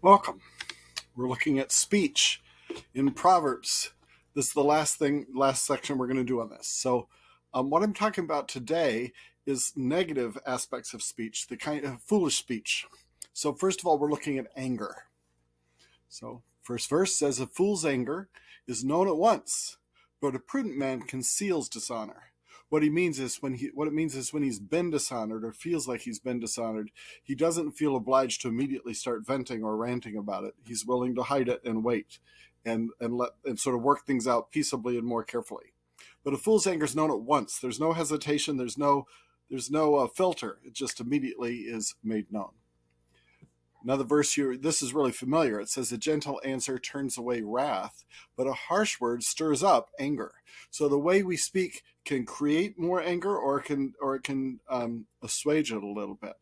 Welcome. We're looking at speech in Proverbs. This is the last section we're going to do on this. So, what I'm talking about today is negative aspects of speech, the kind of foolish speech. So, first of all, we're looking at anger. So, first verse says, "A fool's anger is known at once, but a prudent man conceals dishonor." What it means is when he's been dishonored or feels like he's been dishonored, he doesn't feel obliged to immediately start venting or ranting about it. He's willing to hide it and wait and sort of work things out peaceably and more carefully. But a fool's anger is known at once. There's no hesitation. There's no filter. It just immediately is made known. Another verse here, this is really familiar. It says, "A gentle answer turns away wrath, but a harsh word stirs up anger." So the way we speak can create more anger, or it can assuage it a little bit.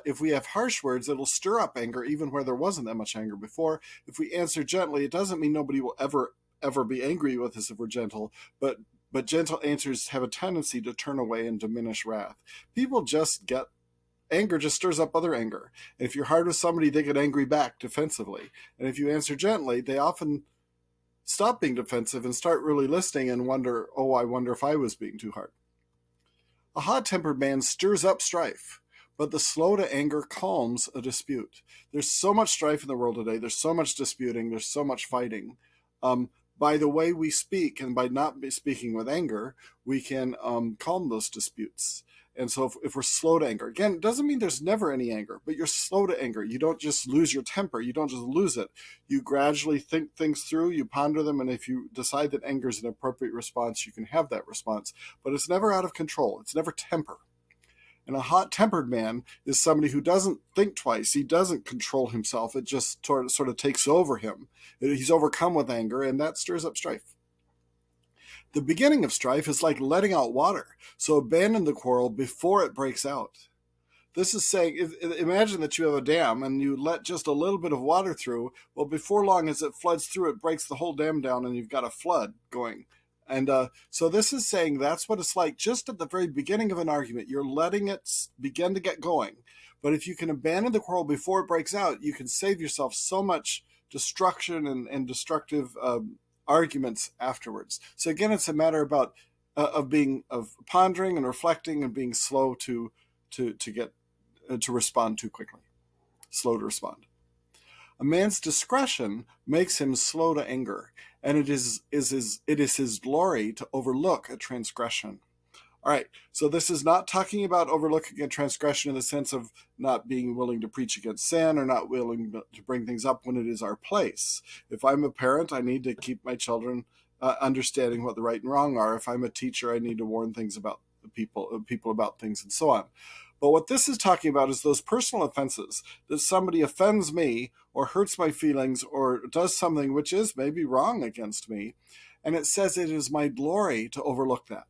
If we have harsh words, it'll stir up anger even where there wasn't that much anger before. If we answer gently, it doesn't mean nobody will ever be angry with us if we're gentle, but gentle answers have a tendency to turn away and diminish wrath. People just get anger just stirs up other anger. And if you're hard with somebody, they get angry back defensively. And if you answer gently, they often stop being defensive and start really listening and wonder, "Oh, I wonder if I was being too hard." A hot-tempered man stirs up strife, but the slow to anger calms a dispute. There's so much strife in the world today. There's so much disputing. There's so much fighting. By the way we speak and by not speaking with anger, we can calm those disputes. And so if we're slow to anger, again, it doesn't mean there's never any anger, but you're slow to anger. You don't just lose your temper. You don't just lose it. You gradually think things through, you ponder them, and if you decide that anger is an appropriate response, you can have that response. But it's never out of control. It's never temper. And a hot-tempered man is somebody who doesn't think twice. He doesn't control himself. It just sort of takes over him. He's overcome with anger, and that stirs up strife. The beginning of strife is like letting out water, so abandon the quarrel before it breaks out. This is saying, imagine that you have a dam and you let just a little bit of water through. Well, before long, as it floods through, it breaks the whole dam down and you've got a flood going. And so this is saying that's what it's like just at the very beginning of an argument. You're letting it begin to get going. But if you can abandon the quarrel before it breaks out, you can save yourself so much destruction and destructive arguments afterwards. So again, it's a matter of pondering and reflecting and being slow to respond too quickly. Slow to respond. A man's discretion makes him slow to anger, and it is his glory to overlook a transgression. All right, so this is not talking about overlooking a transgression in the sense of not being willing to preach against sin or not willing to bring things up when it is our place. If I'm a parent, I need to keep my children understanding what the right and wrong are. If I'm a teacher, I need to warn things about people about things and so on. But what this is talking about is those personal offenses, that somebody offends me or hurts my feelings or does something which is maybe wrong against me. And it says it is my glory to overlook that.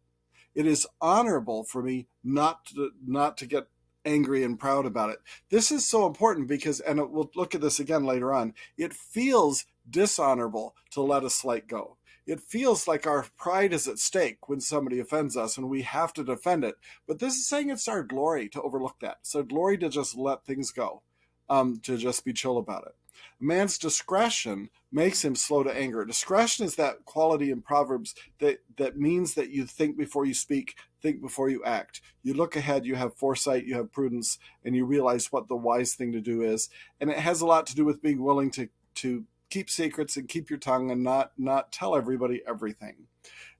It is honorable for me not to get angry and proud about it. This is so important because, and we'll look at this again later on, it feels dishonorable to let a slight go. It feels like our pride is at stake when somebody offends us and we have to defend it. But this is saying it's our glory to overlook that. It's our glory to just let things go, to just be chill about it. A man's discretion makes him slow to anger. Discretion is that quality in Proverbs that means that you think before you speak, think before you act. You look ahead, you have foresight, you have prudence, and you realize what the wise thing to do is. And it has a lot to do with being willing to keep secrets and keep your tongue and not tell everybody everything.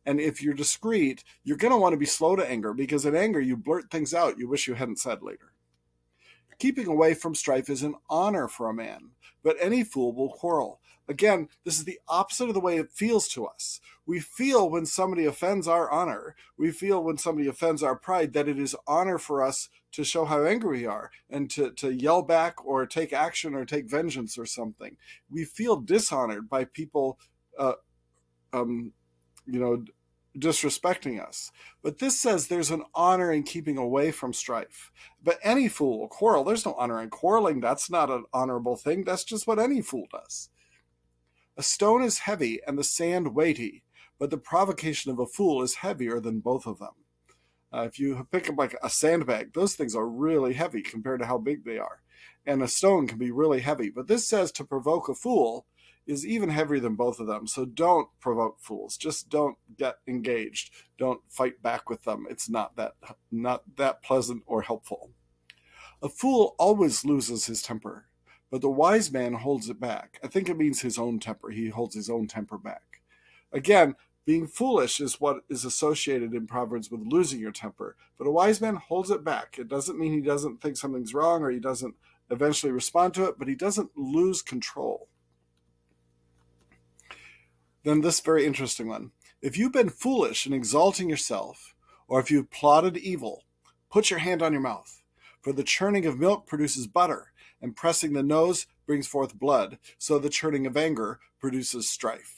And if you're discreet, you're going to want to be slow to anger, because in anger, you blurt things out you wish you hadn't said later. Keeping away from strife is an honor for a man, but any fool will quarrel. Again, this is the opposite of the way it feels to us. We feel when somebody offends our honor, we feel when somebody offends our pride, that it is honor for us to show how angry we are and to yell back or take action or take vengeance or something. We feel dishonored by people, disrespecting us. But this says there's an honor in keeping away from strife. But any fool will quarrel. There's no honor in quarreling. That's not an honorable thing. That's just what any fool does. A stone is heavy and the sand weighty, but the provocation of a fool is heavier than both of them. If you pick up like a sandbag, those things are really heavy compared to how big they are. And a stone can be really heavy. But this says to provoke a fool is even heavier than both of them. So don't provoke fools. Just don't get engaged. Don't fight back with them. It's not that pleasant or helpful. A fool always loses his temper, but the wise man holds it back. I think it means his own temper. He holds his own temper back. Again, being foolish is what is associated in Proverbs with losing your temper, but a wise man holds it back. It doesn't mean he doesn't think something's wrong or he doesn't eventually respond to it, but he doesn't lose control. Then this very interesting one. If you've been foolish in exalting yourself, or if you've plotted evil, put your hand on your mouth. For the churning of milk produces butter, and pressing the nose brings forth blood, so the churning of anger produces strife.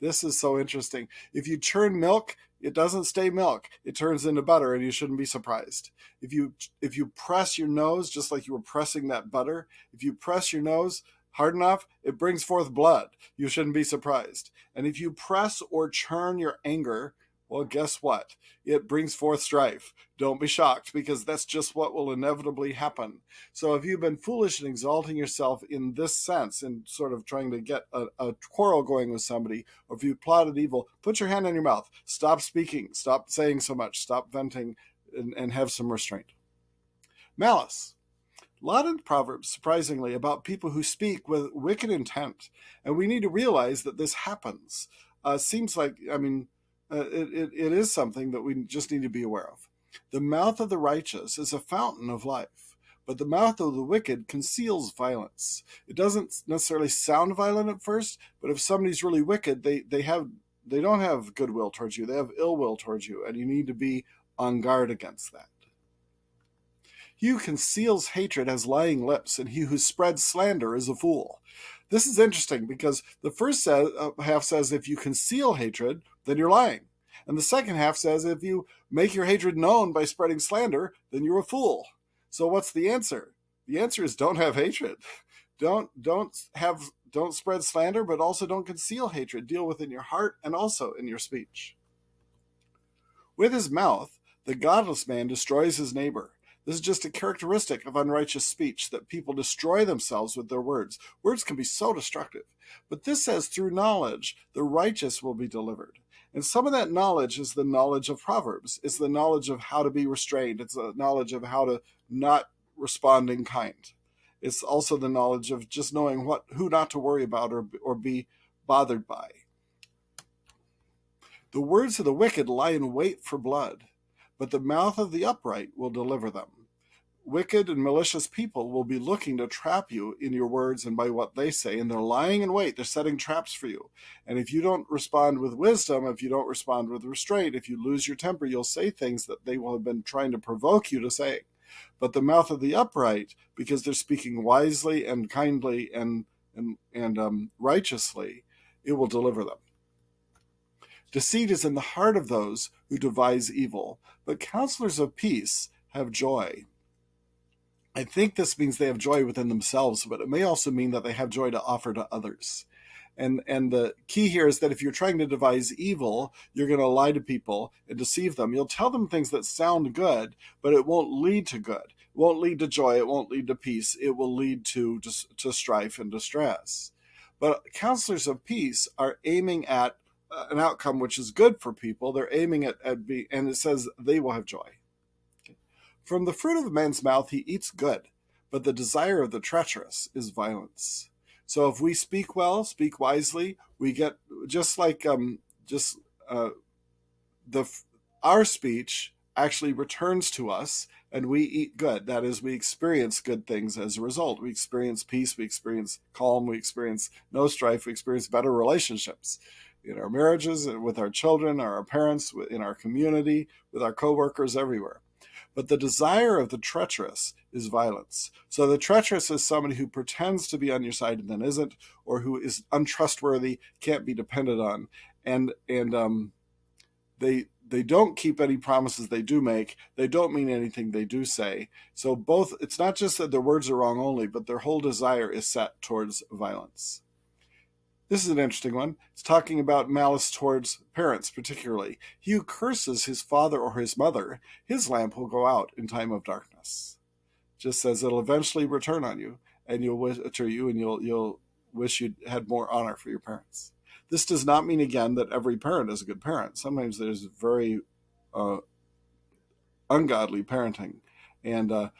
This is so interesting. If you churn milk, it doesn't stay milk. It turns into butter, and you shouldn't be surprised. If you press your nose, just like you were pressing that butter, if you press your nose hard enough, it brings forth blood. You shouldn't be surprised. And if you press or churn your anger, well, guess what? It brings forth strife. Don't be shocked, because that's just what will inevitably happen. So if you've been foolish in exalting yourself in this sense, in sort of trying to get a quarrel going with somebody, or if you plotted evil, put your hand on your mouth. Stop speaking. Stop saying so much. Stop venting, and have some restraint. Malice. A lot in Proverbs, surprisingly, about people who speak with wicked intent. And we need to realize that this happens. Seems like, it is something that we just need to be aware of. The mouth of the righteous is a fountain of life, but the mouth of the wicked conceals violence. It doesn't necessarily sound violent at first, but if somebody's really wicked, they don't have goodwill towards you. They have ill will towards you, and you need to be on guard against that. He who conceals hatred has lying lips, and he who spreads slander is a fool. This is interesting because the first half says if you conceal hatred, then you're lying. And the second half says if you make your hatred known by spreading slander, then you're a fool. So what's the answer? The answer is don't have hatred. Don't spread slander, but also don't conceal hatred. Deal with it in your heart and also in your speech. With his mouth, the godless man destroys his neighbor. This is just a characteristic of unrighteous speech, that people destroy themselves with their words. Words can be so destructive. But this says through knowledge, the righteous will be delivered. And some of that knowledge is the knowledge of Proverbs. It's the knowledge of how to be restrained. It's the knowledge of how to not respond in kind. It's also the knowledge of just knowing who not to worry about or be bothered by. The words of the wicked lie in wait for blood, but the mouth of the upright will deliver them. Wicked and malicious people will be looking to trap you in your words and by what they say, and they're lying in wait. They're setting traps for you. And if you don't respond with wisdom, if you don't respond with restraint, if you lose your temper, you'll say things that they will have been trying to provoke you to say. But the mouth of the upright, because they're speaking wisely and kindly and righteously, it will deliver them. Deceit is in the heart of those who devise evil, but counselors of peace have joy. I think this means they have joy within themselves, but it may also mean that they have joy to offer to others. And the key here is that if you're trying to devise evil, you're going to lie to people and deceive them. You'll tell them things that sound good, but it won't lead to good. It won't lead to joy. It won't lead to peace. It will lead to strife and distress. But counselors of peace are aiming at an outcome which is good for people. They're aiming and it says they will have joy. From the fruit of a man's mouth he eats good, but the desire of the treacherous is violence. So if we speak well, speak wisely, we get just like our speech actually returns to us, and we eat good. That is, we experience good things as a result. We experience peace, we experience calm, we experience no strife, we experience better relationships in our marriages, with our children, our parents, in our community, with our coworkers, everywhere. But the desire of the treacherous is violence. So the treacherous is somebody who pretends to be on your side and then isn't, or who is untrustworthy, can't be depended on, and they don't keep any promises they do make. They don't mean anything they do say. So both, it's not just that their words are wrong only, but their whole desire is set towards violence. This is an interesting one. It's talking about malice towards parents, particularly. He who curses his father or his mother, his lamp will go out in time of darkness. Just says it'll eventually return on you, and you'll wish to you, and you'll wish you'd had more honor for your parents. This does not mean again that every parent is a good parent. Sometimes there's very ungodly parenting, and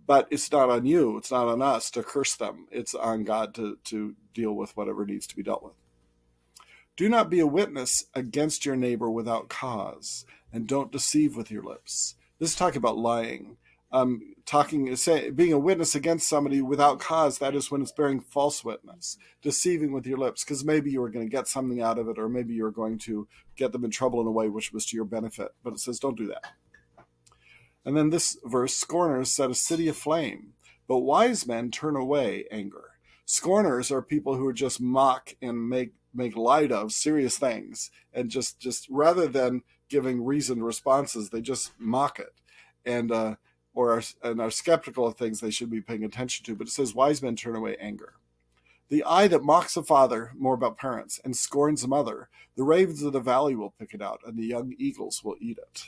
but it's not on you. It's not on us to curse them. It's on God to deal with whatever needs to be dealt with. Do not be a witness against your neighbor without cause, and don't deceive with your lips. This is talking about lying. Being a witness against somebody without cause, that is when it's bearing false witness, deceiving with your lips, because maybe you were going to get something out of it, or maybe you're going to get them in trouble in a way which was to your benefit. But it says, don't do that. And then this verse, scorners set a city aflame, but wise men turn away anger. Scorners are people who just mock and make light of serious things, and just rather than giving reasoned responses, they just mock it, and are skeptical of things they should be paying attention to. But it says wise men turn away anger. The eye that mocks a father, more about parents, and scorns a mother, the ravens of the valley will pick it out, and the young eagles will eat it.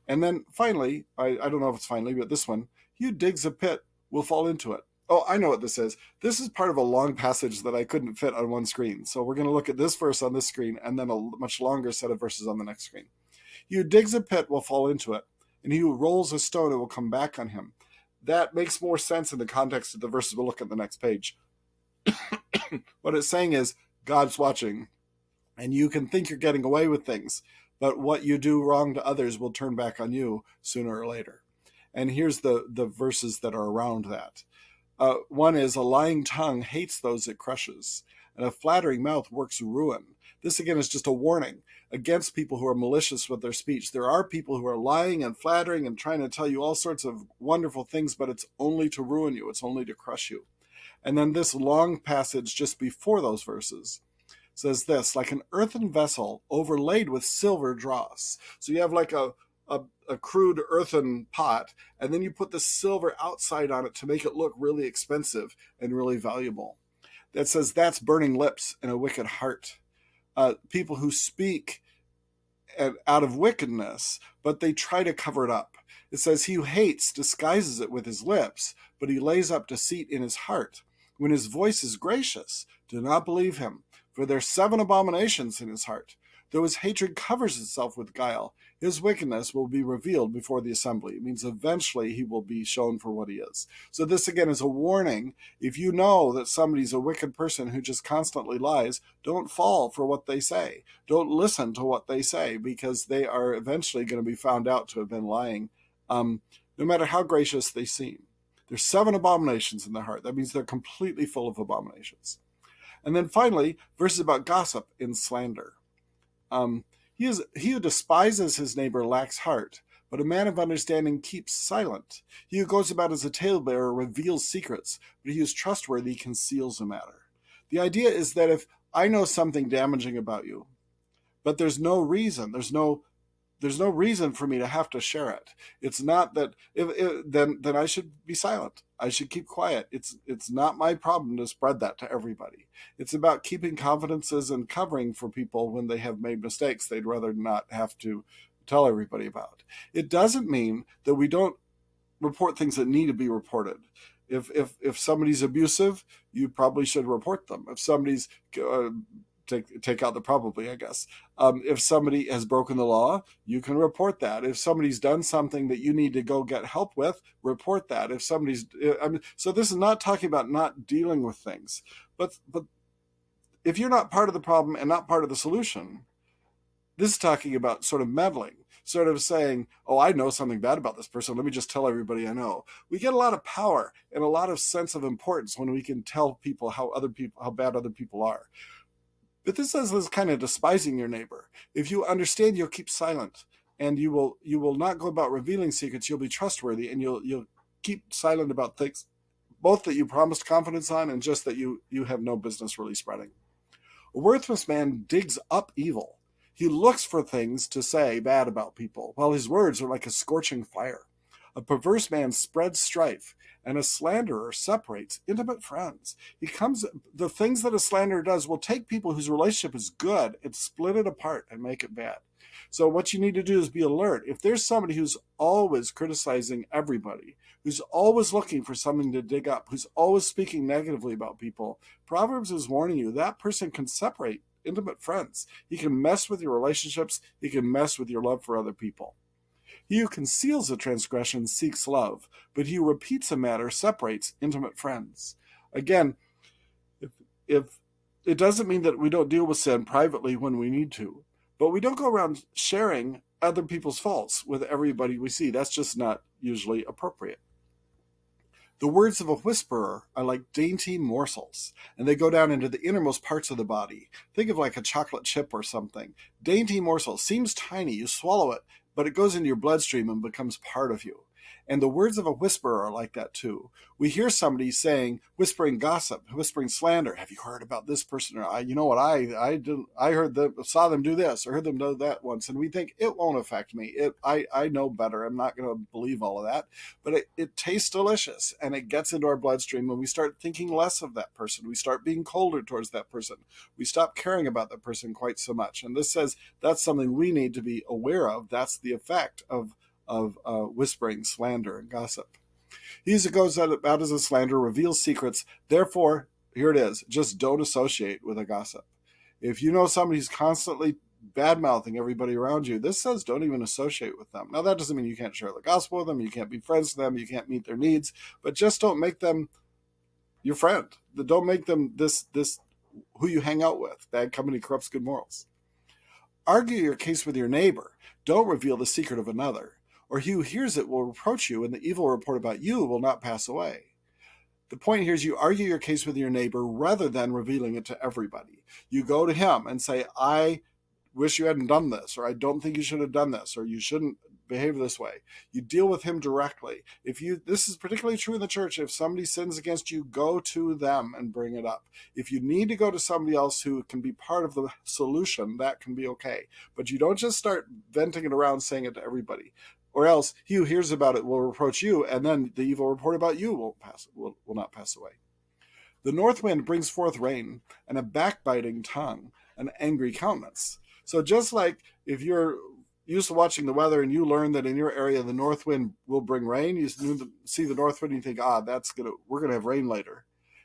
And then finally, I don't know if it's finally, but this one, he who digs a pit will fall into it. Oh, I know what this is. This is part of a long passage that I couldn't fit on one screen. So we're going to look at this verse on this screen and then a much longer set of verses on the next screen. He who digs a pit will fall into it, and he who rolls a stone, it will come back on him. That makes more sense in the context of the verses we'll look at the next page. What it's saying is God's watching, and you can think you're getting away with things, but what you do wrong to others will turn back on you sooner or later. And here's the verses that are around that. One is, a lying tongue hates those it crushes, and a flattering mouth works ruin. This again is just a warning against people who are malicious with their speech. There are people who are lying and flattering and trying to tell you all sorts of wonderful things, but it's only to ruin you. It's only to crush you. And then this long passage just before those verses says this, like an earthen vessel overlaid with silver dross. So you have like a crude earthen pot, and then you put the silver outside on it to make it look really expensive and really valuable. That says that's burning lips and a wicked heart. People who speak out of wickedness, but they try to cover it up. It says he who hates disguises it with his lips, but he lays up deceit in his heart. When his voice is gracious, do not believe him, for there are 7 abominations in his heart. Though his hatred covers itself with guile, his wickedness will be revealed before the assembly. It means eventually he will be shown for what he is. So this again is a warning. If you know that somebody's a wicked person who just constantly lies, don't fall for what they say. Don't listen to what they say, because they are eventually going to be found out to have been lying, no matter how gracious they seem. There's 7 abominations in their heart. That means they're completely full of abominations. And then finally, verses about gossip and slander. He who despises his neighbor lacks heart, but a man of understanding keeps silent. He who goes about as a talebearer reveals secrets, but he who is trustworthy conceals a matter. The idea is that if I know something damaging about you, but there's no reason for me to have to share it. It's not that then I should be silent. I should keep quiet. It's not my problem to spread that to everybody. It's about keeping confidences and covering for people when they have made mistakes they'd rather not have to tell everybody about. It doesn't mean that we don't report things that need to be reported. If somebody's abusive, you probably should report them. If somebody's take out the probably, I guess. If somebody has broken the law, you can report that. If somebody's done something that you need to go get help with, report that. If somebody's, so this is not talking about not dealing with things, but if you're not part of the problem and not part of the solution, this is talking about sort of meddling, sort of saying, oh, I know something bad about this person. Let me just tell everybody I know. We get a lot of power and a lot of sense of importance when we can tell people how bad other people are. But this is kind of despising your neighbor. If you understand, you'll keep silent, and you will not go about revealing secrets. You'll be trustworthy, and you'll keep silent about things, both that you promised confidence on and just that you have no business really spreading. A worthless man digs up evil. He looks for things to say bad about people, while his words are like a scorching fire. A perverse man spreads strife, and a slanderer separates intimate friends. The things that a slanderer does will take people whose relationship is good and split it apart and make it bad. So what you need to do is be alert. If there's somebody who's always criticizing everybody, who's always looking for something to dig up, who's always speaking negatively about people, Proverbs is warning you that person can separate intimate friends. He can mess with your relationships. He can mess with your love for other people. He who conceals a transgression seeks love, but he who repeats a matter separates intimate friends. Again, if it doesn't mean that we don't deal with sin privately when we need to, but we don't go around sharing other people's faults with everybody we see. That's just not usually appropriate. The words of a whisperer are like dainty morsels, and they go down into the innermost parts of the body. Think of like a chocolate chip or something. Dainty morsel seems tiny. You swallow it, but it goes into your bloodstream and becomes part of you. And the words of a whisperer are like that too. We hear somebody saying, whispering gossip, whispering slander. Have you heard about this person? Or you know what? I saw them do this or heard them do that once, and we think it won't affect me. I know better. I'm not going to believe all of that. But it tastes delicious, and it gets into our bloodstream, and we start thinking less of that person. We start being colder towards that person. We stop caring about that person quite so much. And this says that's something we need to be aware of. That's the effect of whispering, slander, and gossip. He who goes out as a slanderer reveals secrets. Therefore, here it is, just don't associate with a gossip. If you know somebody who's constantly bad-mouthing everybody around you, this says don't even associate with them. Now, that doesn't mean you can't share the gospel with them, you can't be friends with them, you can't meet their needs, but just don't make them your friend. Don't make them this who you hang out with. Bad company corrupts good morals. Argue your case with your neighbor. Don't reveal the secret of another, or he who hears it will reproach you, and the evil report about you will not pass away. The point here is you argue your case with your neighbor rather than revealing it to everybody. You go to him and say, I wish you hadn't done this, or I don't think you should have done this, or you shouldn't behave this way. You deal with him directly. This is particularly true in the church. If somebody sins against you, go to them and bring it up. If you need to go to somebody else who can be part of the solution, that can be okay. But you don't just start venting it around, saying it to everybody. Or else he who hears about it will reproach you, and then the evil report about you will not pass away. The north wind brings forth rain, and a backbiting tongue, an angry countenance. So just like if you're used to watching the weather and you learn that in your area the north wind will bring rain, you see the north wind and you think, we're going to have rain later.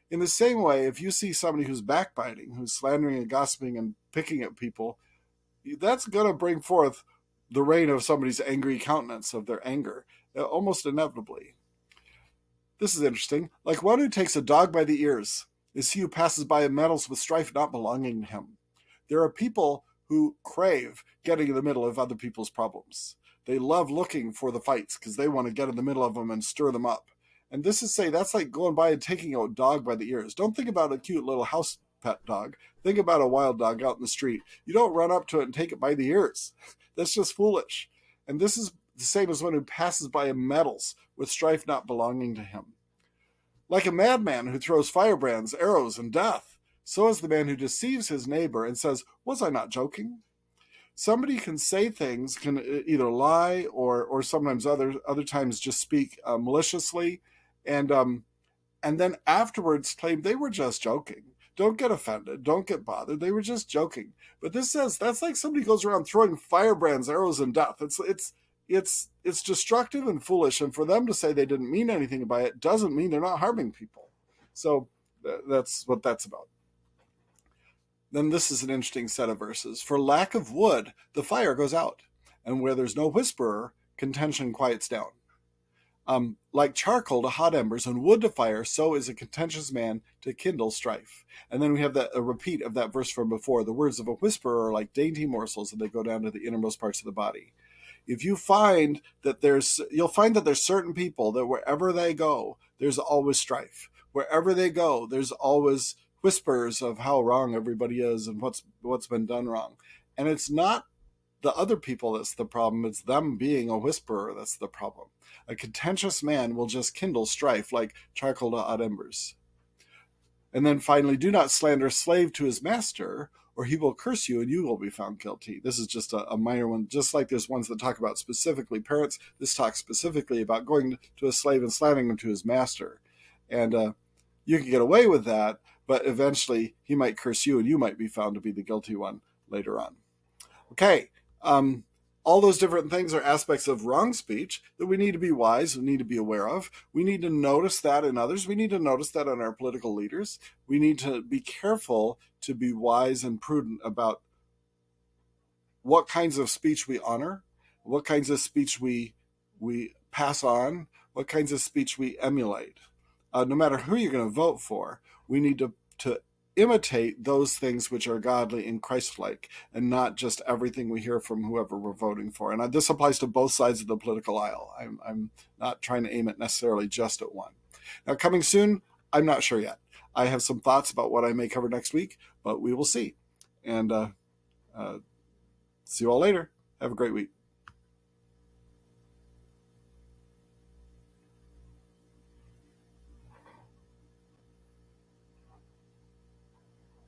In the same way, if you see somebody who's backbiting, who's slandering and gossiping and picking at people, that's going to bring forth the rain of somebody's angry countenance, of their anger, almost inevitably. This is interesting. Like one who takes a dog by the ears is he who passes by and meddles with strife not belonging to him. There are people who crave getting in the middle of other people's problems. They love looking for the fights because they want to get in the middle of them and stir them up. And that's like going by and taking a dog by the ears. Don't think about a cute little house pet dog. Think about a wild dog out in the street. You don't run up to it and take it by the ears. That's just foolish. And this is the same as one who passes by and meddles with strife not belonging to him. Like a madman who throws firebrands, arrows, and death, so is the man who deceives his neighbor and says, was I not joking? Somebody can say things, can either lie or sometimes other times just speak maliciously, and then afterwards claim they were just joking. Don't get offended. Don't get bothered. They were just joking. But this says that's like somebody goes around throwing firebrands, arrows, and death. It's destructive and foolish. And for them to say they didn't mean anything by it doesn't mean they're not harming people. So that's what that's about. Then this is an interesting set of verses. For lack of wood, the fire goes out, and where there's no whisperer, contention quiets down. Like charcoal to hot embers and wood to fire, so is a contentious man to kindle strife. And then we have a repeat of that verse from before. The words of a whisperer are like dainty morsels, and they go down to the innermost parts of the body. If you find that you'll find that there's certain people that wherever they go, there's always strife. Wherever they go, there's always whispers of how wrong everybody is and what's been done wrong. And it's not the other people that's the problem. It's them being a whisperer that's the problem. A contentious man will just kindle strife like charcoal to hot embers. And then finally, do not slander a slave to his master, or he will curse you and you will be found guilty. This is just a minor one. Just like there's ones that talk about specifically parents, this talks specifically about going to a slave and slamming him to his master. And you can get away with that, but eventually he might curse you and you might be found to be the guilty one later on. Okay. All those different things are aspects of wrong speech that we need to be wise, we need to be aware of. We need to notice that in others. We need to notice that in our political leaders. We need to be careful to be wise and prudent about what kinds of speech we honor, what kinds of speech we pass on, what kinds of speech we emulate. No matter who you're going to vote for, we need to imitate those things which are godly and Christ-like, and not just everything we hear from whoever we're voting for. And this applies to both sides of the political aisle. I'm not trying to aim it necessarily just at one. Now, coming soon, I'm not sure yet. I have some thoughts about what I may cover next week, but we will see. And see you all later. Have a great week.